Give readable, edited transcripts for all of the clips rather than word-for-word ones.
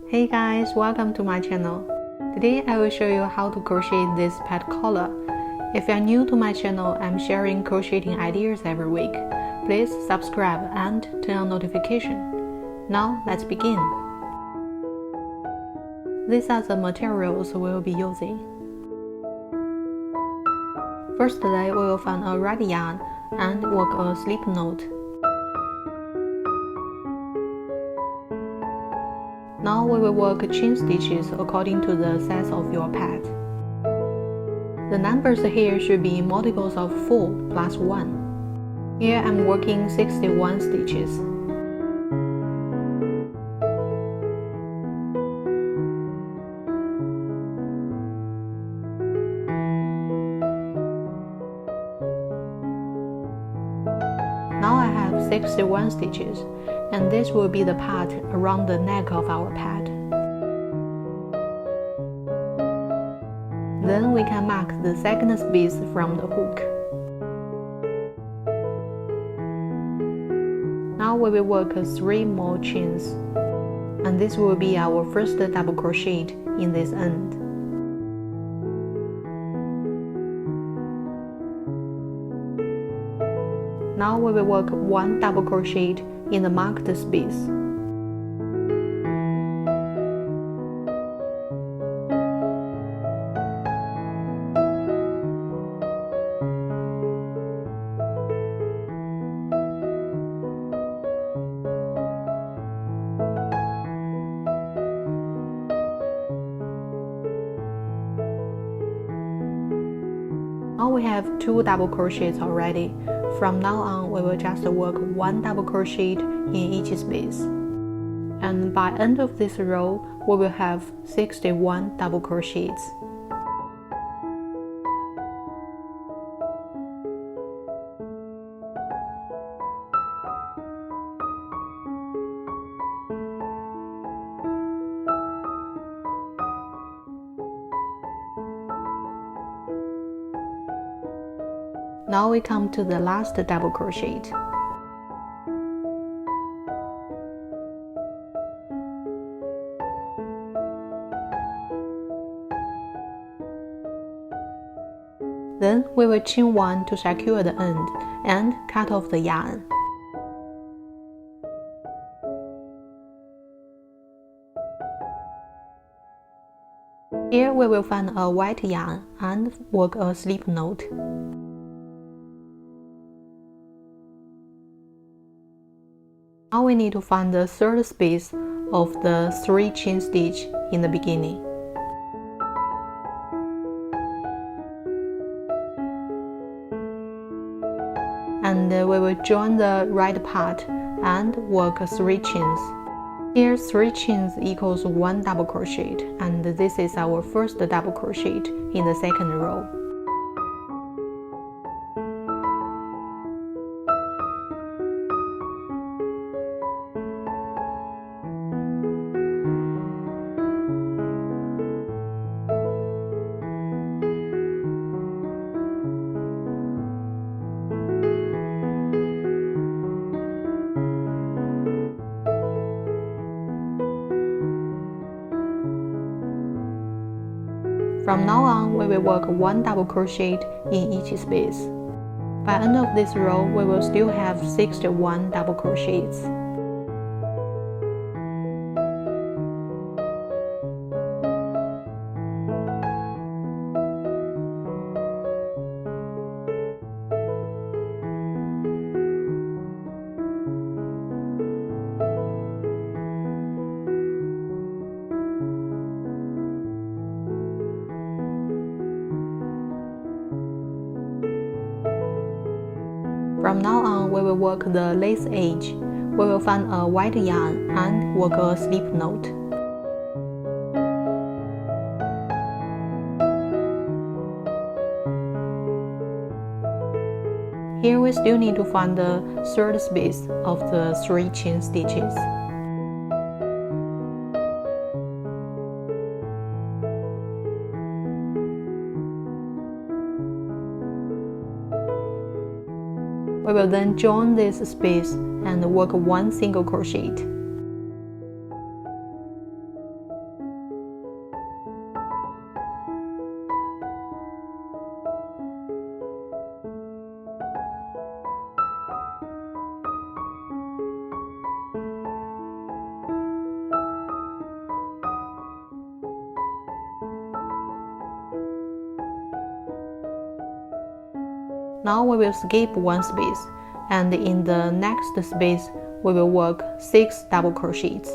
Hey guys, welcome to my channel. Today I will show you how to crochet this pet collar. If you are new to my channel, I'm sharing crocheting ideas every week. Please subscribe and turn on notification. Now let's begin. These are the materials we'll be using. Firstly, we will find a red yarn and work a slip knot. Now we will work chain stitches according to the size of your pet. The numbers here should be multiples of 4 plus 1. Here I'm working 61 stitches. Now I have 61 stitches, and this will be the part around the neck of our pet. Then we can mark the second space from the hook. Now we will work 3 more chains, and this will be our first double crochet in this end. Now we will work 1 double crochet in the marked space. Now we have 2 double crochets already. From now on, we will just work 1 double crochet in each space. And by end of this row, we will have 61 double crochets. Now we come to the last double crochet. Then we will chain 1 to secure the end and cut off the yarn. Here we will find a white yarn and work a slip knot. Now we need to find the third space of the 3 chain stitch in the beginning. And we will join the right part and work 3 chains. Here 3 chains equals 1 double crochet, and this is our first double crochet in the second row. From now on, we will work 1 double crochet in each space. By end of this row, we will still have 61 double crochets. From now on, we will work the lace edge. We will find a white yarn and work a slip knot. Here we still need to find the third space of the 3 chain stitches. We will then join this space and work 1 single crochet. Now we will skip one space, and in the next space we will work 6 double crochets.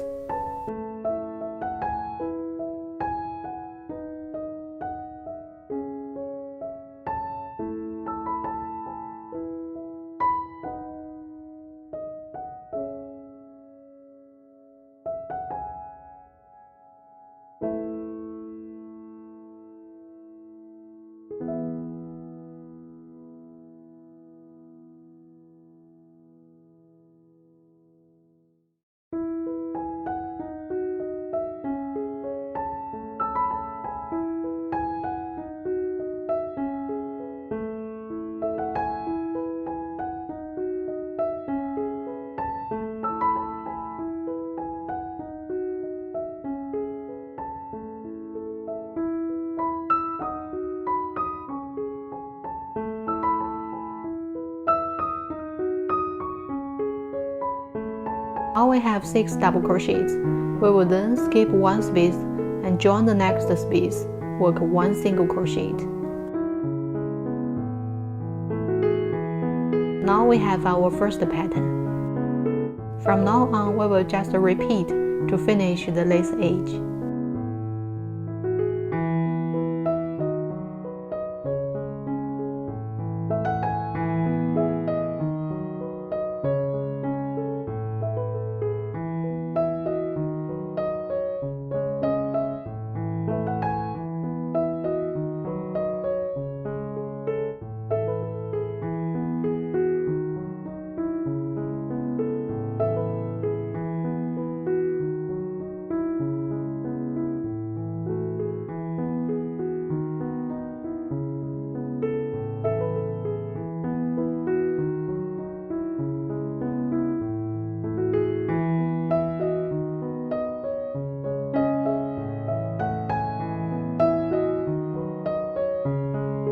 Now we have 6 double crochets. We will then skip one space and join the next space, work 1 single crochet. Now we have our first pattern. From now on, we will just repeat to finish the lace edge.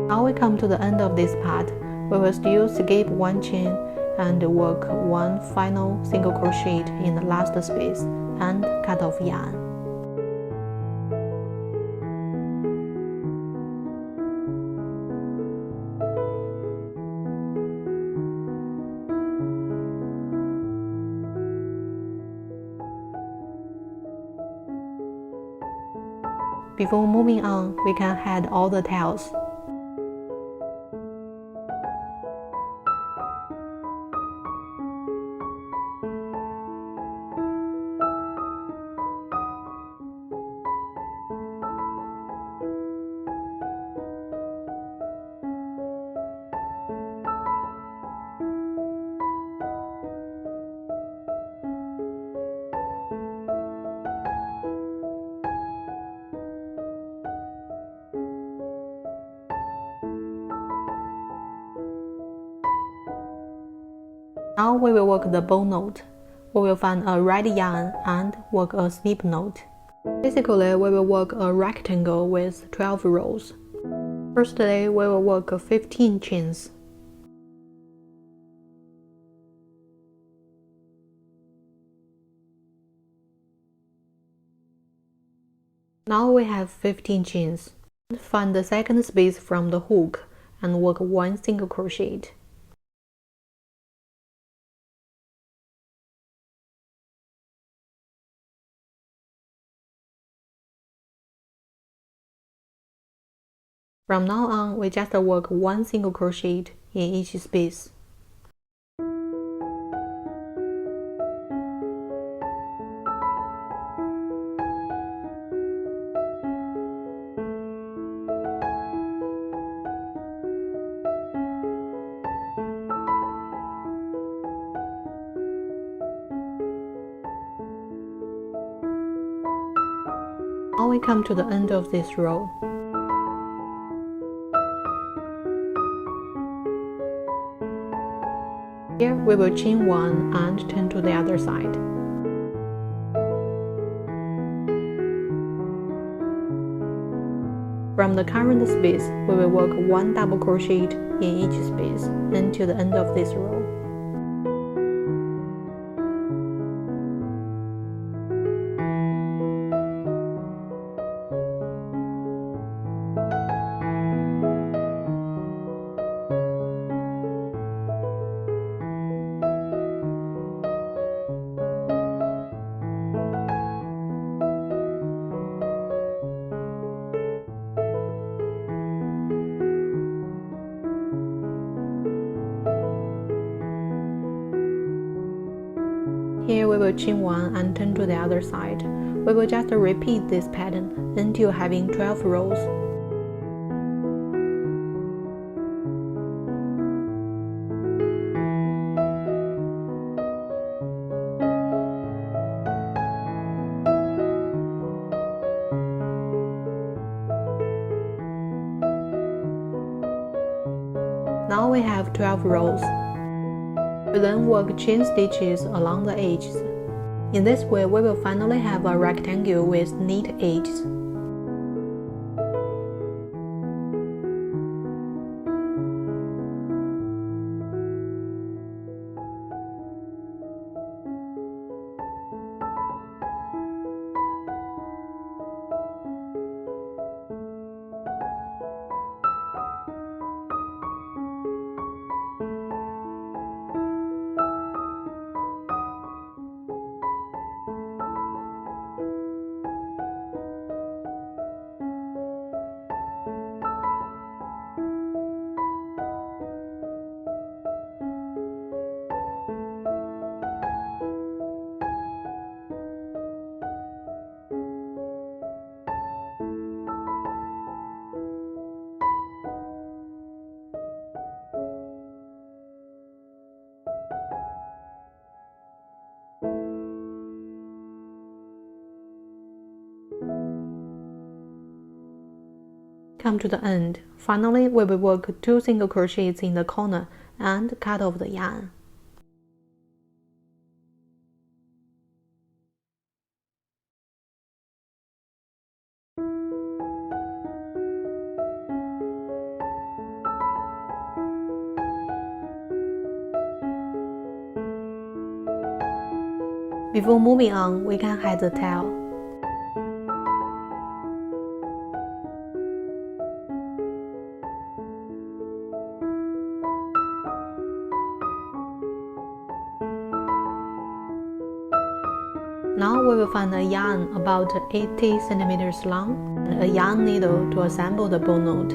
Now we come to the end of this part. We will still skip one chain and work 1 final single crochet in the last space and cut off yarn. Before moving on, we can add all the tails. Now we will work the bow knot. We will find a red yarn and work a slip knot. Basically, we will work a rectangle with 12 rows. Firstly, we will work 15 chains. Now we have 15 chains. Find the second space from the hook and work 1 single crochet. From now on, we just work 1 single crochet in each space. Now we come to the end of this row. Here we will chain 1 and turn to the other side. From the current space, we will work 1 double crochet in each space until the end of this row. Here we will chain 1 and turn to the other side. We will just repeat this pattern until having 12 rows. Now we have 12 rows. We then work chain stitches along the edges. In this way, we will finally have a rectangle with neat edges. Come to the end. Finally, we will work 2 single crochets in the corner and cut off the yarn. Before moving on, we can hide the tail. Now we will find a yarn about 80 cm long and a yarn needle to assemble the bow knot.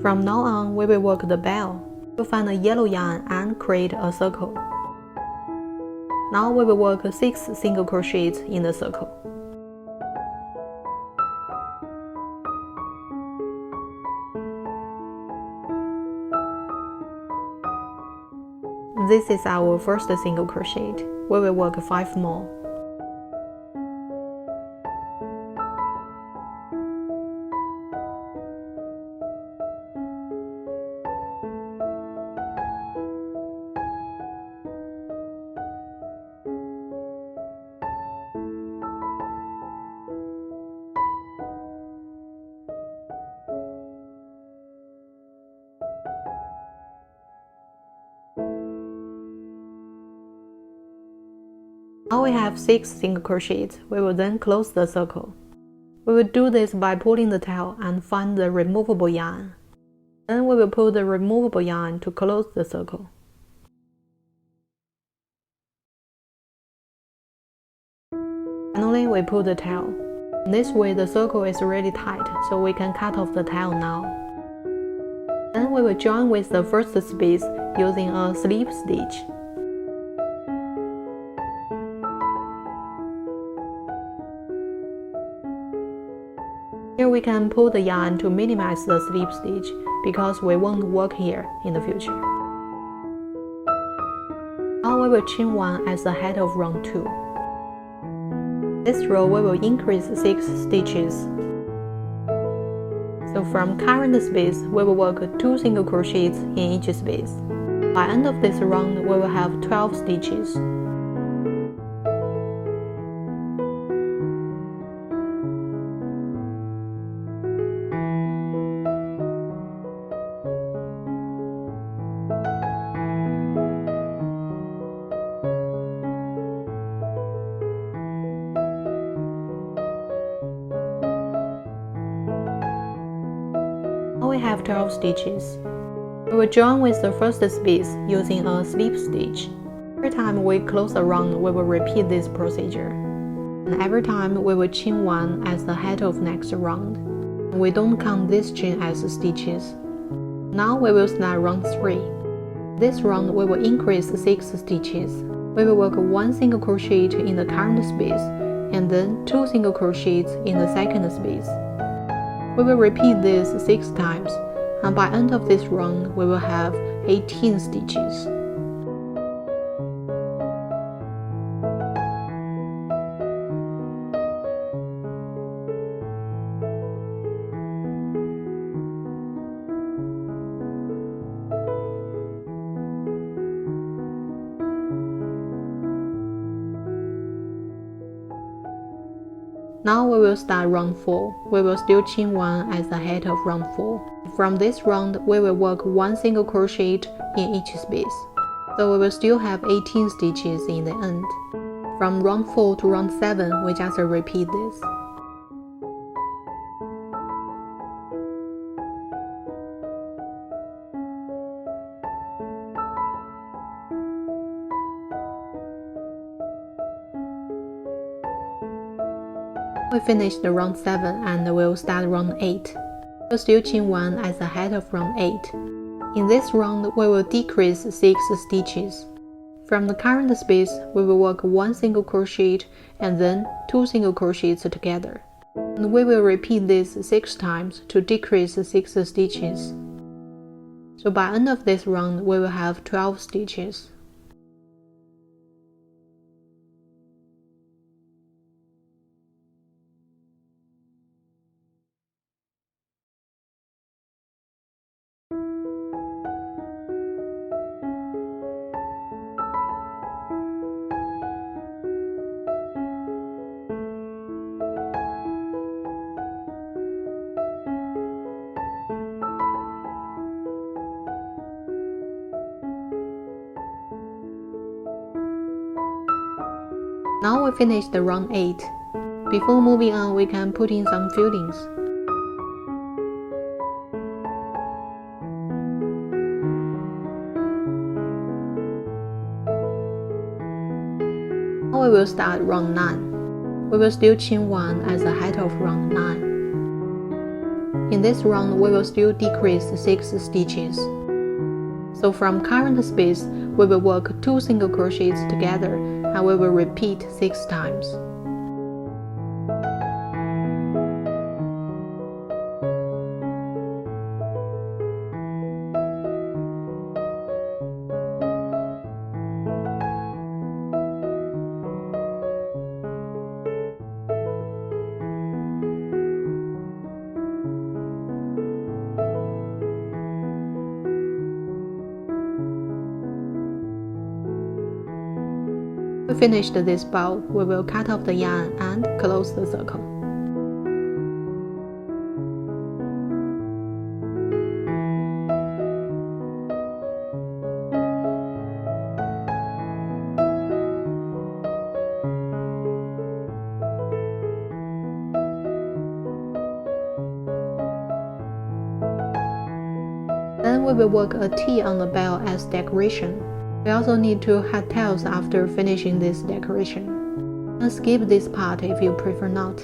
From now on, we will work the bell. We'll find a yellow yarn and create a circle. Now we will work 6 single crochets in the circle. This is our first single crochet. We will work 5 more. Now we have 6 single crochets. We will then close the circle. We will do this by pulling the tail and find the removable yarn. Then we will pull the removable yarn to close the circle. Finally, we pull the tail. This way the circle is really tight, so we can cut off the tail now. Then we will join with the first space using a slip stitch. Here we can pull the yarn to minimize the slip stitch because we won't work here in the future. Now we will chain 1 as the head of round 2. This row we will increase 6 stitches. So from current space, we will work 2 single crochets in each space. By end of this round, we will have 12 stitches. Now we have 12 stitches. We will join with the first space using a slip stitch. Every time we close a round, we will repeat this procedure. And every time we will chain 1 as the head of next round. We don't count this chain as stitches. Now we will start round 3. This round we will increase 6 stitches. We will work 1 single crochet in the current space and then 2 single crochets in the second space. We will repeat this 6 times, and by end of this round, we will have 18 stitches. Now we will start round 4. We will still chain 1 as the head of round 4. From this round, we will work 1 single crochet in each space. So we will still have 18 stitches in the end. From round 4 to round 7, we just repeat this. We finished round 7 and we'll start round 8. We'll still chain 1 as the head of round 8. In this round, we will decrease 6 stitches. From the current space, we will work 1 single crochet and then 2 single crochets together. And we will repeat this 6 times to decrease 6 stitches. So by end of this round, we will have 12 stitches. Now we finished round 8. Before moving on, we can put in some fillings. Now we will start round 9. We will still chain 1 as the head of round 9. In this round, we will still decrease 6 stitches. So from current space, we will work 2 single crochets together and we will repeat 6 times. We finished this bow, we will cut off the yarn and close the circle. Then we will work a T on the bell as decoration. We also need to hat tails after finishing this decoration. And skip this part if you prefer not.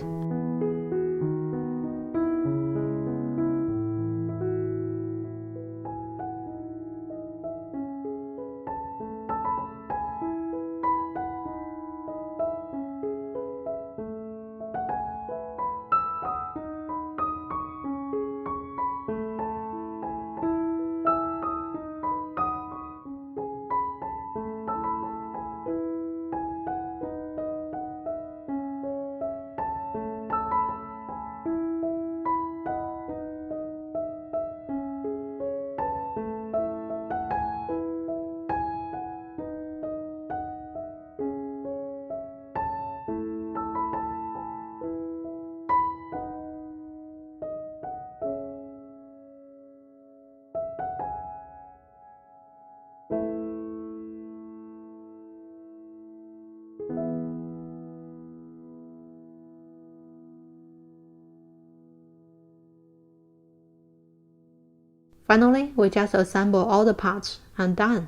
Finally, we just assemble all the parts and done.